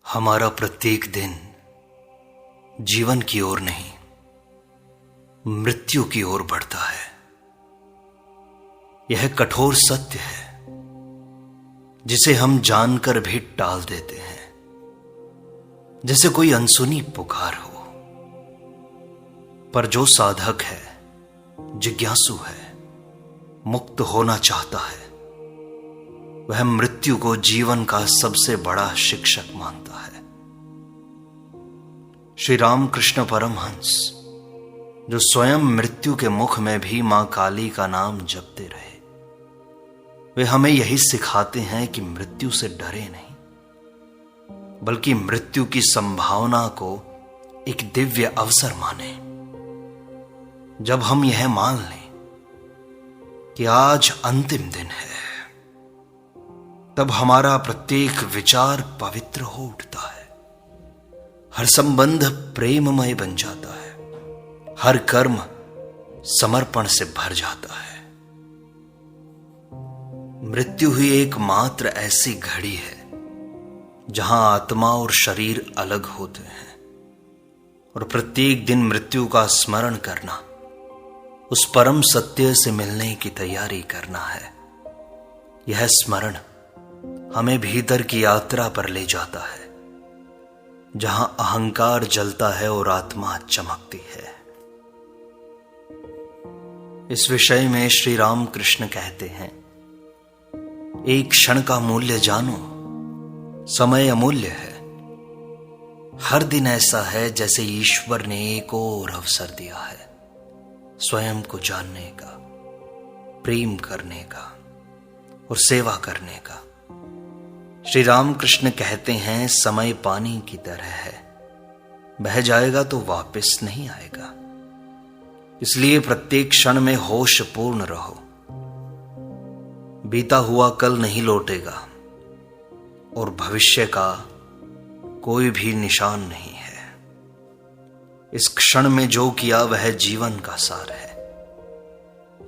हमारा प्रत्येक दिन जीवन की ओर नहीं, मृत्यु की ओर बढ़ता है। यह कठोर सत्य है जिसे हम जानकर भी टाल देते हैं, जैसे कोई अनसुनी पुकार हो। पर जो साधक है, जिज्ञासु है, मुक्त होना चाहता है, वह मृत्यु को जीवन का सबसे बड़ा शिक्षक मानता है। श्री रामकृष्ण परमहंस, जो स्वयं मृत्यु के मुख में भी मां काली का नाम जपते रहे, वे हमें यही सिखाते हैं कि मृत्यु से डरे नहीं, बल्कि मृत्यु की संभावना को एक दिव्य अवसर माने। जब हम यह मान लें कि आज अंतिम दिन है, तब हमारा प्रत्येक विचार पवित्र हो उठता है, हर संबंध प्रेममय बन जाता है, हर कर्म समर्पण से भर जाता है। मृत्यु ही एकमात्र ऐसी घड़ी है जहां आत्मा और शरीर अलग होते हैं, और प्रत्येक दिन मृत्यु का स्मरण करना, उस परम सत्य से मिलने की तैयारी करना है। यह स्मरण हमें भीतर की यात्रा पर ले जाता है, जहां अहंकार जलता है और आत्मा चमकती है। इस विषय में श्री रामकृष्ण कहते हैं, एक क्षण का मूल्य जानो, समय अमूल्य है। हर दिन ऐसा है जैसे ईश्वर ने एक और अवसर दिया है स्वयं को जानने का, प्रेम करने का और सेवा करने का। श्री रामकृष्ण कहते हैं, समय पानी की तरह है, बह जाएगा तो वापस नहीं आएगा। इसलिए प्रत्येक क्षण में होश पूर्ण रहो। बीता हुआ कल नहीं लौटेगा और भविष्य का कोई भी निशान नहीं है। इस क्षण में जो किया वह जीवन का सार है।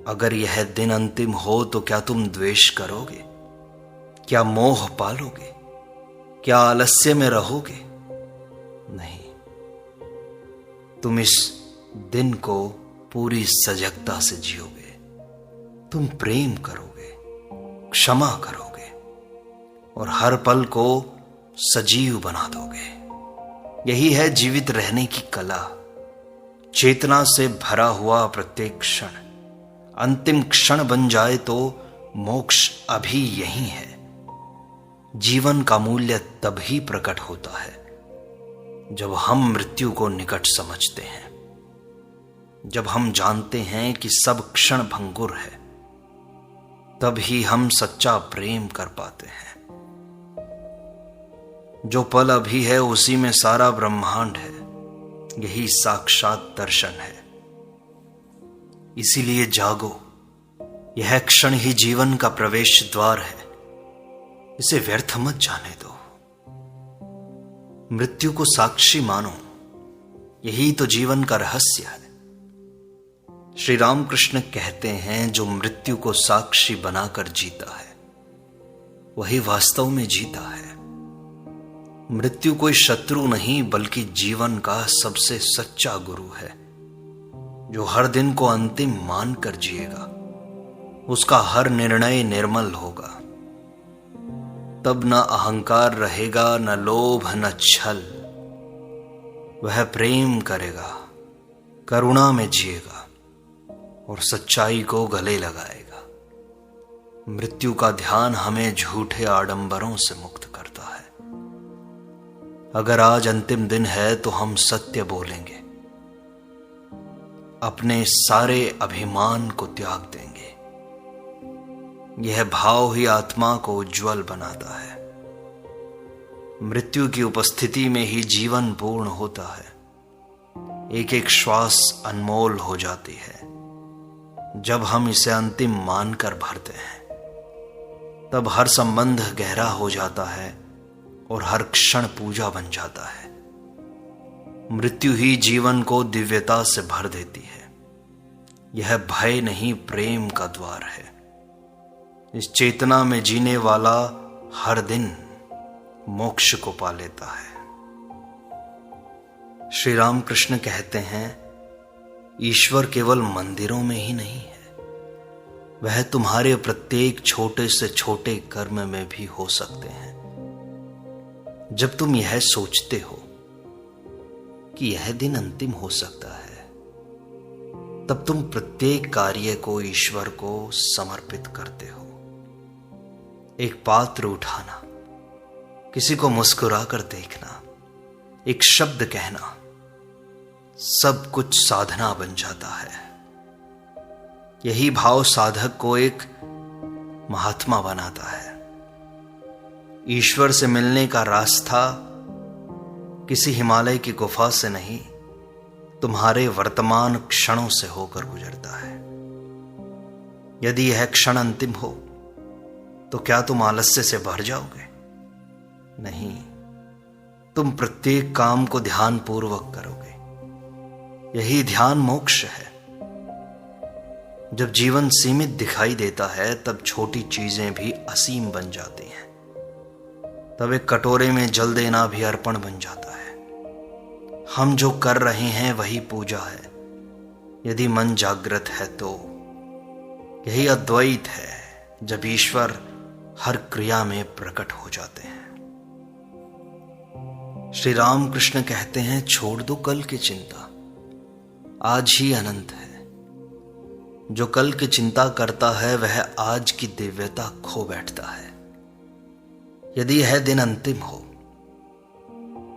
अगर यह दिन अंतिम हो तो क्या तुम द्वेष करोगे? क्या मोह पालोगे? क्या आलस्य में रहोगे? नहीं, तुम इस दिन को पूरी सजगता से जियोगे। तुम प्रेम करोगे, क्षमा करोगे और हर पल को सजीव बना दोगे। यही है जीवित रहने की कला। चेतना से भरा हुआ प्रत्येक क्षण अंतिम क्षण बन जाए तो मोक्ष अभी यही है। जीवन का मूल्य तभी प्रकट होता है जब हम मृत्यु को निकट समझते हैं, जब हम जानते हैं कि सब क्षण भंगुर है, तब ही हम सच्चा प्रेम कर पाते हैं। जो पल अभी है उसी में सारा ब्रह्मांड है, यही साक्षात दर्शन है। इसीलिए जागो, यह क्षण ही जीवन का प्रवेश द्वार है, इसे व्यर्थ मत जाने दो। मृत्यु को साक्षी मानो, यही तो जीवन का रहस्य है। श्री रामकृष्ण कहते हैं, जो मृत्यु को साक्षी बनाकर जीता है वही वास्तव में जीता है। मृत्यु कोई शत्रु नहीं, बल्कि जीवन का सबसे सच्चा गुरु है। जो हर दिन को अंतिम मानकर जिएगा, उसका हर निर्णय निर्मल होगा। तब न अहंकार रहेगा, न लोभ, न छल। वह प्रेम करेगा, करुणा में जिएगा और सच्चाई को गले लगाएगा। मृत्यु का ध्यान हमें झूठे आडंबरों से मुक्त करता है। अगर आज अंतिम दिन है तो हम सत्य बोलेंगे, अपने सारे अभिमान को त्याग देंगे। यह भाव ही आत्मा को उज्जवल बनाता है। मृत्यु की उपस्थिति में ही जीवन पूर्ण होता है। एक एक श्वास अनमोल हो जाती है। जब हम इसे अंतिम मानकर भरते हैं, तब हर संबंध गहरा हो जाता है और हर क्षण पूजा बन जाता है। मृत्यु ही जीवन को दिव्यता से भर देती है। यह भय नहीं, प्रेम का द्वार है। इस चेतना में जीने वाला हर दिन मोक्ष को पा लेता है। श्री राम कृष्ण कहते हैं, ईश्वर केवल मंदिरों में ही नहीं है, वह तुम्हारे प्रत्येक छोटे से छोटे कर्म में भी हो सकते हैं। जब तुम यह सोचते हो कि यह दिन अंतिम हो सकता है, तब तुम प्रत्येक कार्य को ईश्वर को समर्पित करते हो। एक पात्र उठाना, किसी को मुस्कुरा कर देखना, एक शब्द कहना, सब कुछ साधना बन जाता है। यही भाव साधक को एक महात्मा बनाता है। ईश्वर से मिलने का रास्ता किसी हिमालय की गुफा से नहीं, तुम्हारे वर्तमान क्षणों से होकर गुजरता है। यदि यह क्षण अंतिम हो तो क्या तुम आलस्य से भर जाओगे? नहीं, तुम प्रत्येक काम को ध्यानपूर्वक करोगे। यही ध्यान मोक्ष है। जब जीवन सीमित दिखाई देता है, तब छोटी चीजें भी असीम बन जाती हैं। तब एक कटोरे में जल देना भी अर्पण बन जाता है। हम जो कर रहे हैं वही पूजा है, यदि मन जागृत है तो। यही अद्वैत है, जब ईश्वर हर क्रिया में प्रकट हो जाते हैं। श्री राम कृष्ण कहते हैं, छोड़ दो कल की चिंता, आज ही अनंत है। जो कल की चिंता करता है वह आज की दिव्यता खो बैठता है। यदि यह दिन अंतिम हो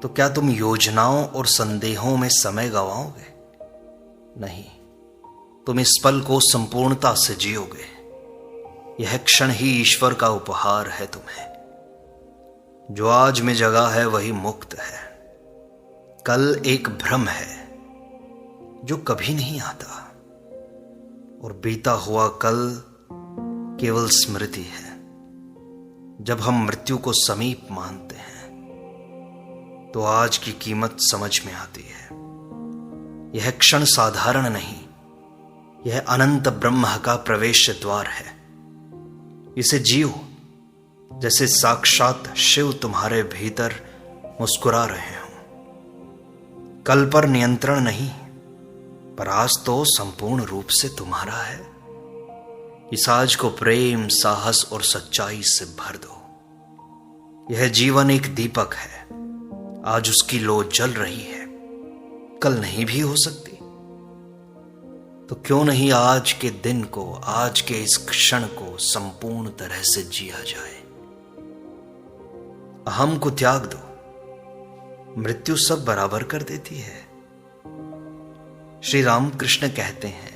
तो क्या तुम योजनाओं और संदेहों में समय गंवाओगे? नहीं, तुम इस पल को संपूर्णता से जियोगे। यह क्षण ही ईश्वर का उपहार है तुम्हें। जो आज में जगा है वही मुक्त है। कल एक भ्रम है जो कभी नहीं आता, और बीता हुआ कल केवल स्मृति है। जब हम मृत्यु को समीप मानते हैं तो आज की कीमत समझ में आती है। यह क्षण साधारण नहीं, यह अनंत ब्रह्म का प्रवेश द्वार है। इसे जियो जैसे साक्षात शिव तुम्हारे भीतर मुस्कुरा रहे हों। कल पर नियंत्रण नहीं, पर आज तो संपूर्ण रूप से तुम्हारा है। इस आज को प्रेम, साहस और सच्चाई से भर दो। यह जीवन एक दीपक है, आज उसकी लौ जल रही है, कल नहीं भी हो सकती। तो क्यों नहीं आज के दिन को, आज के इस क्षण को संपूर्ण तरह से जिया जाए। अहम को त्याग दो, मृत्यु सब बराबर कर देती है। श्री राम कृष्ण कहते हैं,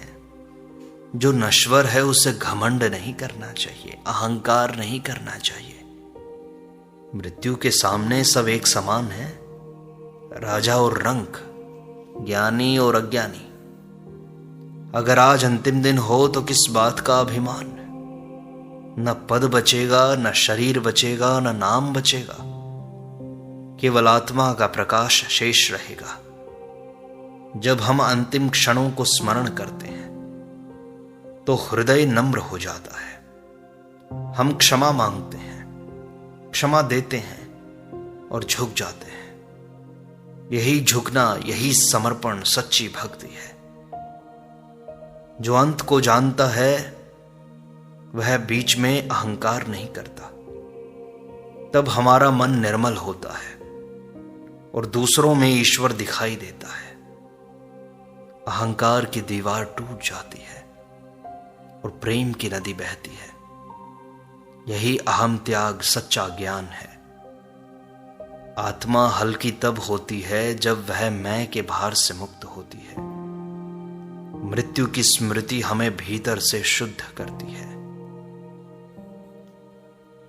जो नश्वर है उसे घमंड नहीं करना चाहिए, अहंकार नहीं करना चाहिए। मृत्यु के सामने सब एक समान है, राजा और रंक, ज्ञानी और अज्ञानी। अगर आज अंतिम दिन हो तो किस बात का अभिमान? न पद बचेगा, न शरीर बचेगा, न नाम बचेगा, केवल आत्मा का प्रकाश शेष रहेगा। जब हम अंतिम क्षणों को स्मरण करते हैं तो हृदय नम्र हो जाता है। हम क्षमा मांगते हैं, क्षमा देते हैं और झुक जाते हैं। यही झुकना, यही समर्पण सच्ची भक्ति है। जो अंत को जानता है वह बीच में अहंकार नहीं करता। तब हमारा मन निर्मल होता है और दूसरों में ईश्वर दिखाई देता है। अहंकार की दीवार टूट जाती है और प्रेम की नदी बहती है। यही अहम त्याग सच्चा ज्ञान है। आत्मा हल्की तब होती है जब वह मैं के भार से मुक्त होती है। मृत्यु की स्मृति हमें भीतर से शुद्ध करती है।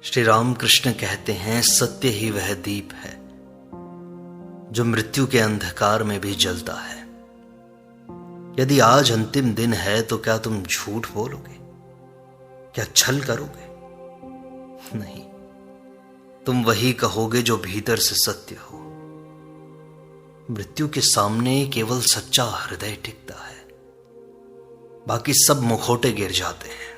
श्री राम कृष्ण कहते हैं, सत्य ही वह दीप है जो मृत्यु के अंधकार में भी जलता है। यदि आज अंतिम दिन है तो क्या तुम झूठ बोलोगे? क्या छल करोगे? नहीं, तुम वही कहोगे जो भीतर से सत्य हो। मृत्यु के सामने केवल सच्चा हृदय टिकता है, बाकी सब मुखौटे गिर जाते हैं।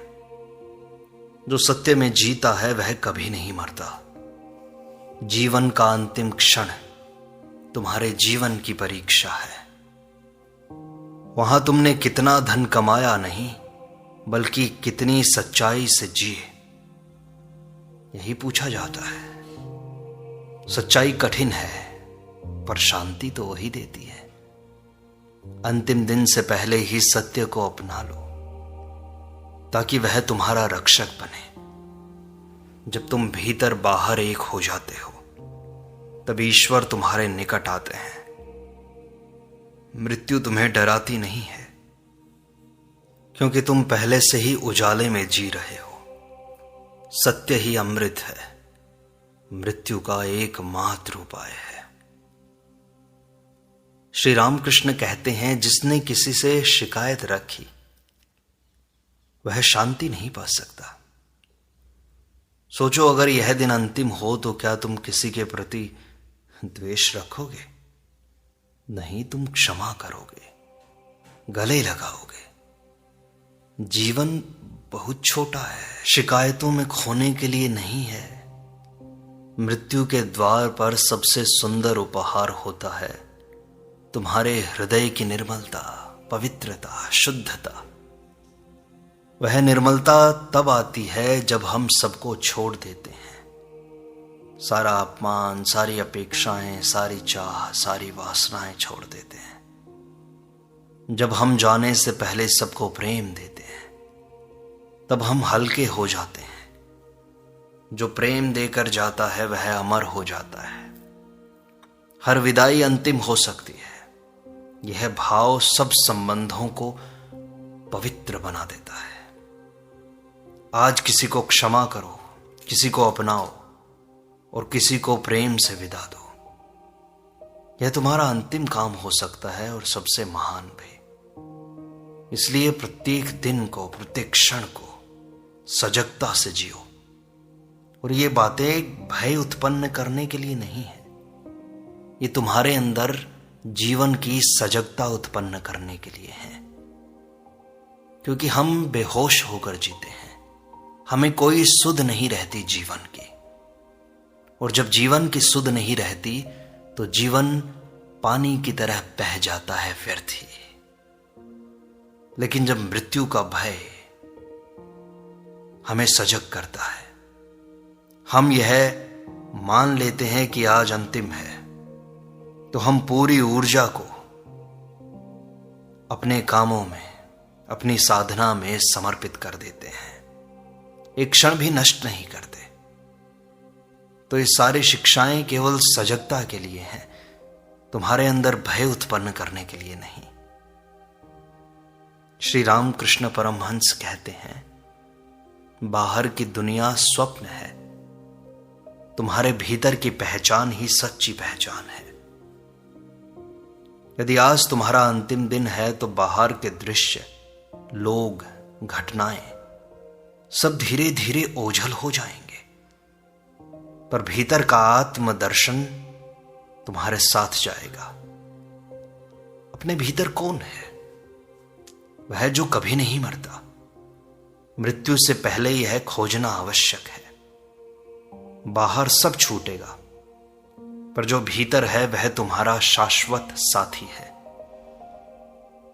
जो सत्य में जीता है वह कभी नहीं मरता। जीवन का अंतिम क्षण तुम्हारे जीवन की परीक्षा है। वहां तुमने कितना धन कमाया नहीं, बल्कि कितनी सच्चाई से जिए, यही पूछा जाता है। सच्चाई कठिन है, पर शांति तो वही देती है। अंतिम दिन से पहले ही सत्य को अपना लो, ताकि वह तुम्हारा रक्षक बने। जब तुम भीतर बाहर एक हो जाते हो, तब ईश्वर तुम्हारे निकट आते हैं। मृत्यु तुम्हें डराती नहीं है, क्योंकि तुम पहले से ही उजाले में जी रहे हो। सत्य ही अमृत है, मृत्यु का एकमात्र उपाय है। श्री रामकृष्ण कहते हैं, जिसने किसी से शिकायत रखी वह शांति नहीं पा सकता। सोचो, अगर यह दिन अंतिम हो तो क्या तुम किसी के प्रति द्वेष रखोगे? नहीं, तुम क्षमा करोगे, गले लगाओगे। जीवन बहुत छोटा है, शिकायतों में खोने के लिए नहीं है। मृत्यु के द्वार पर सबसे सुंदर उपहार होता है तुम्हारे हृदय की निर्मलता, पवित्रता, शुद्धता। वह निर्मलता तब आती है जब हम सबको छोड़ देते हैं। सारा अपमान, सारी अपेक्षाएं, सारी चाह, सारी वासनाएं छोड़ देते हैं। जब हम जाने से पहले सबको प्रेम देते हैं, तब हम हल्के हो जाते हैं। जो प्रेम देकर जाता है वह अमर हो जाता है। हर विदाई अंतिम हो सकती है। यह भाव सब संबंधों को पवित्र बना देता है। आज किसी को क्षमा करो, किसी को अपनाओ और किसी को प्रेम से विदा दो। यह तुम्हारा अंतिम काम हो सकता है और सबसे महान भी। इसलिए प्रत्येक दिन को, प्रत्येक क्षण को सजगता से जियो। और ये बातें भय उत्पन्न करने के लिए नहीं है, ये तुम्हारे अंदर जीवन की सजगता उत्पन्न करने के लिए है। क्योंकि हम बेहोश होकर जीते हैं, हमें कोई सुध नहीं रहती जीवन की। और जब जीवन की सुध नहीं रहती तो जीवन पानी की तरह बह जाता है, व्यर्थ ही। लेकिन जब मृत्यु का भय हमें सजग करता है, हम यह मान लेते हैं कि आज अंतिम है, तो हम पूरी ऊर्जा को अपने कामों में, अपनी साधना में समर्पित कर देते हैं। एक क्षण भी नष्ट नहीं करते। तो ये सारी शिक्षाएं केवल सजगता के लिए हैं, तुम्हारे अंदर भय उत्पन्न करने के लिए नहीं। श्री रामकृष्ण परमहंस कहते हैं, बाहर की दुनिया स्वप्न है, तुम्हारे भीतर की पहचान ही सच्ची पहचान है। यदि आज तुम्हारा अंतिम दिन है तो बाहर के दृश्य, लोग, घटनाएं सब धीरे धीरे ओझल हो जाएंगे, पर भीतर का आत्मदर्शन तुम्हारे साथ जाएगा। अपने भीतर कौन है? वह जो कभी नहीं मरता। मृत्यु से पहले यह खोजना आवश्यक है। बाहर सब छूटेगा, पर जो भीतर है वह तुम्हारा शाश्वत साथी है।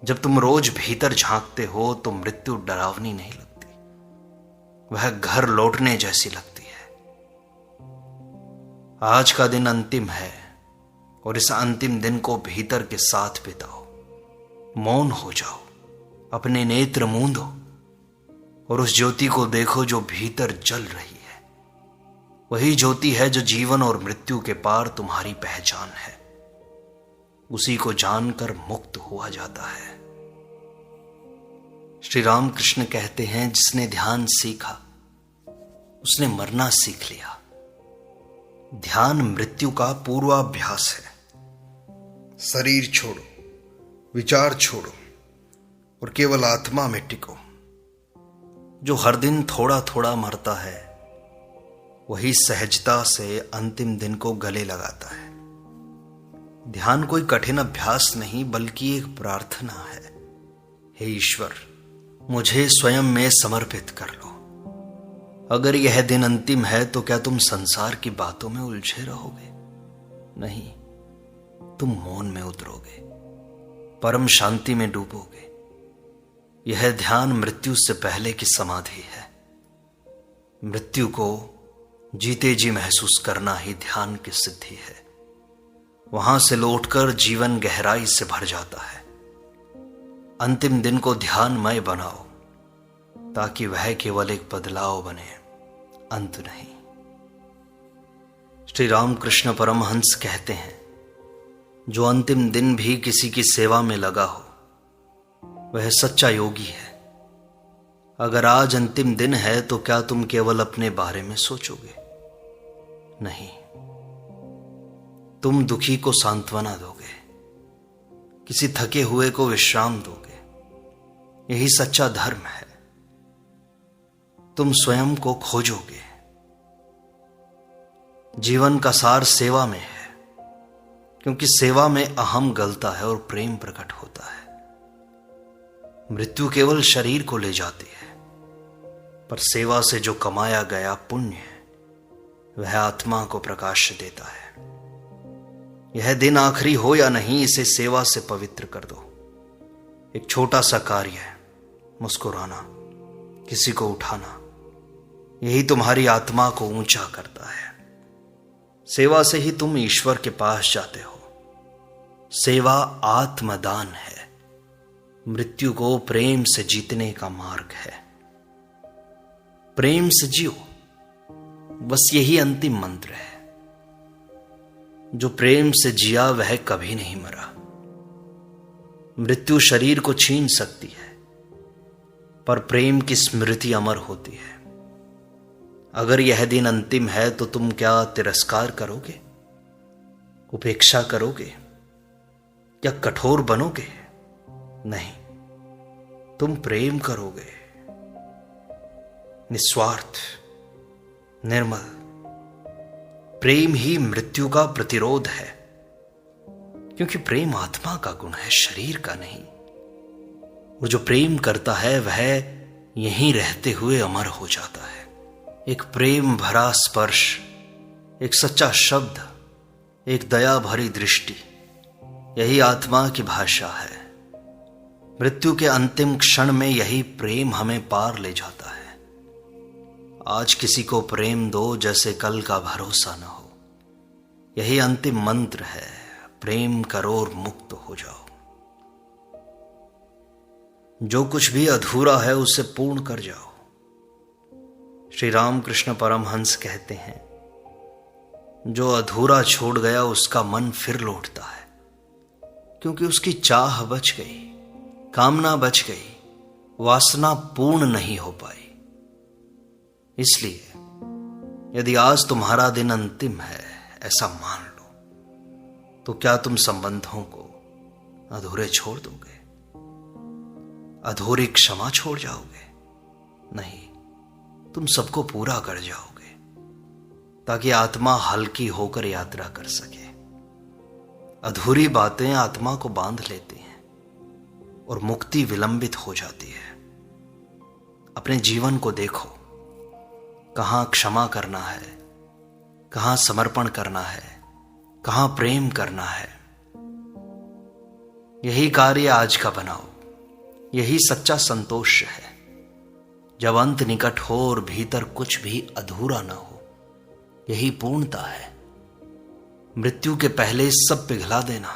जब तुम रोज भीतर झांकते हो तो मृत्यु डरावनी नहीं लगती, वह घर लौटने जैसी लगती है। आज का दिन अंतिम है और इस अंतिम दिन को भीतर के साथ बिताओ। मौन हो जाओ, अपने नेत्र मूंदो और उस ज्योति को देखो जो भीतर जल रही है। वही ज्योति है जो जीवन और मृत्यु के पार तुम्हारी पहचान है। उसी को जानकर मुक्त हुआ जाता है। श्री रामकृष्ण कहते हैं, जिसने ध्यान सीखा उसने मरना सीख लिया। ध्यान मृत्यु का पूर्वाभ्यास है। शरीर छोड़ो, विचार छोड़ो और केवल आत्मा में टिको। जो हर दिन थोड़ा थोड़ा मरता है वही सहजता से अंतिम दिन को गले लगाता है। ध्यान कोई कठिन अभ्यास नहीं बल्कि एक प्रार्थना है। हे ईश्वर, मुझे स्वयं में समर्पित कर लो। अगर यह दिन अंतिम है तो क्या तुम संसार की बातों में उलझे रहोगे? नहीं, तुम मौन में उतरोगे, परम शांति में डूबोगे। यह ध्यान मृत्यु से पहले की समाधि है। मृत्यु को जीते जी महसूस करना ही ध्यान की सिद्धि है। वहां से लौटकर जीवन गहराई से भर जाता है। अंतिम दिन को ध्यानमय बनाओ ताकि वह केवल एक बदलाव बने, अंत नहीं। श्री रामकृष्ण परमहंस कहते हैं, जो अंतिम दिन भी किसी की सेवा में लगा हो वह सच्चा योगी है। अगर आज अंतिम दिन है तो क्या तुम केवल अपने बारे में सोचोगे? नहीं, तुम दुखी को सांत्वना दोगे, किसी थके हुए को विश्राम दोगे। यही सच्चा धर्म है। तुम स्वयं को खोजोगे। जीवन का सार सेवा में है, क्योंकि सेवा में अहम गलता है और प्रेम प्रकट होता है। मृत्यु केवल शरीर को ले जाती है, पर सेवा से जो कमाया गया पुण्य वह आत्मा को प्रकाश देता है। यह दिन आखिरी हो या नहीं, इसे सेवा से पवित्र कर दो। एक छोटा सा कार्य है, मुस्कुराना, किसी को उठाना, यही तुम्हारी आत्मा को ऊंचा करता है। सेवा से ही तुम ईश्वर के पास जाते हो। सेवा आत्मदान है। मृत्यु को प्रेम से जीतने का मार्ग है। प्रेम से जियो, बस यही अंतिम मंत्र है। जो प्रेम से जिया वह कभी नहीं मरा। मृत्यु शरीर को छीन सकती है, पर प्रेम की स्मृति अमर होती है। अगर यह दिन अंतिम है तो तुम क्या तिरस्कार करोगे, उपेक्षा करोगे, क्या कठोर बनोगे? नहीं, तुम प्रेम करोगे, निस्वार्थ, निर्मल। प्रेम ही मृत्यु का प्रतिरोध है, क्योंकि प्रेम आत्मा का गुण है, शरीर का नहीं। और जो प्रेम करता है वह यहीं रहते हुए अमर हो जाता है। एक प्रेम भरा स्पर्श, एक सच्चा शब्द, एक दया भरी दृष्टि, यही आत्मा की भाषा है। मृत्यु के अंतिम क्षण में यही प्रेम हमें पार ले जाता है। आज किसी को प्रेम दो जैसे कल का भरोसा न हो। यही अंतिम मंत्र है। प्रेम करो और मुक्त हो जाओ। जो कुछ भी अधूरा है उसे पूर्ण कर जाओ। श्री रामकृष्ण परमहंस कहते हैं, जो अधूरा छोड़ गया उसका मन फिर लौटता है, क्योंकि उसकी चाह बच गई, कामना बच गई, वासना पूर्ण नहीं हो पाई। इसलिए यदि आज तुम्हारा दिन अंतिम है ऐसा मान लो, तो क्या तुम संबंधों को अधूरे छोड़ दोगे? अधूरी क्षमा छोड़ जाओगे? नहीं, तुम सबको पूरा कर जाओगे, ताकि आत्मा हल्की होकर यात्रा कर सके। अधूरी बातें आत्मा को बांध लेती हैं और मुक्ति विलंबित हो जाती है। अपने जीवन को देखो, कहां क्षमा करना है, कहां समर्पण करना है, कहां प्रेम करना है। यही कार्य आज का बनाओ। यही सच्चा संतोष है। जब अंत निकट हो और भीतर कुछ भी अधूरा ना हो, यही पूर्णता है। मृत्यु के पहले सब पिघला देना।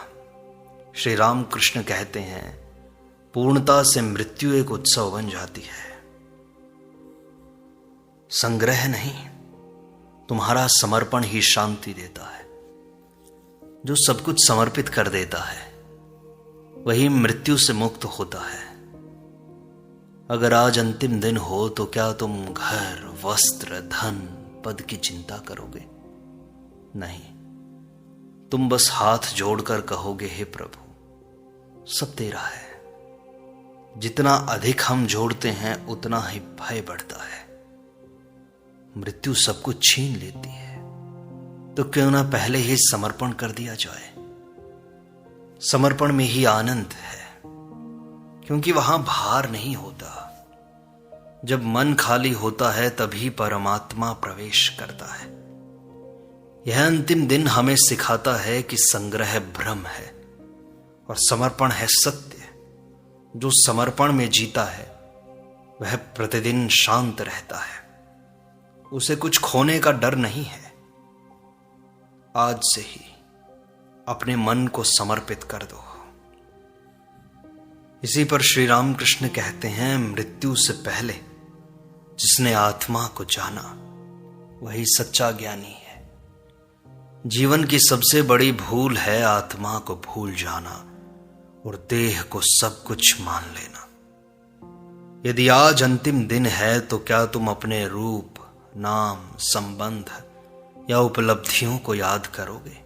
श्री रामकृष्ण कहते हैं, पूर्णता से मृत्यु एक उत्सव बन जाती है। संग्रह नहीं, तुम्हारा समर्पण ही शांति देता है। जो सब कुछ समर्पित कर देता है वही मृत्यु से मुक्त होता है। अगर आज अंतिम दिन हो तो क्या तुम घर, वस्त्र, धन, पद की चिंता करोगे? नहीं, तुम बस हाथ जोड़कर कहोगे, हे प्रभु, सब तेरा है। जितना अधिक हम जोड़ते हैं उतना ही भय बढ़ता है। मृत्यु सब कुछ छीन लेती है, तो क्यों ना पहले ही समर्पण कर दिया जाए। समर्पण में ही आनंद है, क्योंकि वहां भार नहीं होता। जब मन खाली होता है तभी परमात्मा प्रवेश करता है। यह अंतिम दिन हमें सिखाता है कि संग्रह भ्रम है और समर्पण है सत्य। जो समर्पण में जीता है वह प्रतिदिन शांत रहता है। उसे कुछ खोने का डर नहीं है। आज से ही अपने मन को समर्पित कर दो। इसी पर श्री रामकृष्ण कहते हैं, मृत्यु से पहले जिसने आत्मा को जाना वही सच्चा ज्ञानी है। जीवन की सबसे बड़ी भूल है आत्मा को भूल जाना और देह को सब कुछ मान लेना। यदि आज अंतिम दिन है तो क्या तुम अपने रूप, नाम, संबंध या उपलब्धियों को याद करोगे?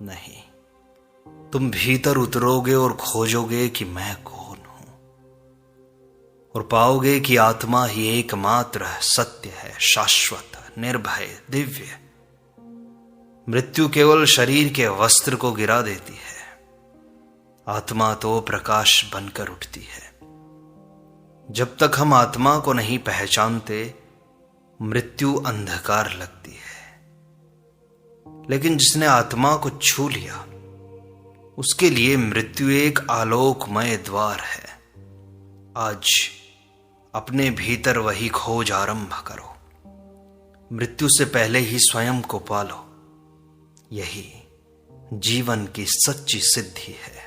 नहीं, तुम भीतर उतरोगे और खोजोगे कि मैं कौन हूं, और पाओगे कि आत्मा ही एकमात्र सत्य है, शाश्वत, निर्भय, दिव्य। मृत्यु केवल शरीर के वस्त्र को गिरा देती है, आत्मा तो प्रकाश बनकर उठती है। जब तक हम आत्मा को नहीं पहचानते मृत्यु अंधकार लगती है, लेकिन जिसने आत्मा को छू लिया उसके लिए मृत्यु एक आलोकमय द्वार है। आज अपने भीतर वही खोज आरंभ करो। मृत्यु से पहले ही स्वयं को पालो। यही जीवन की सच्ची सिद्धि है।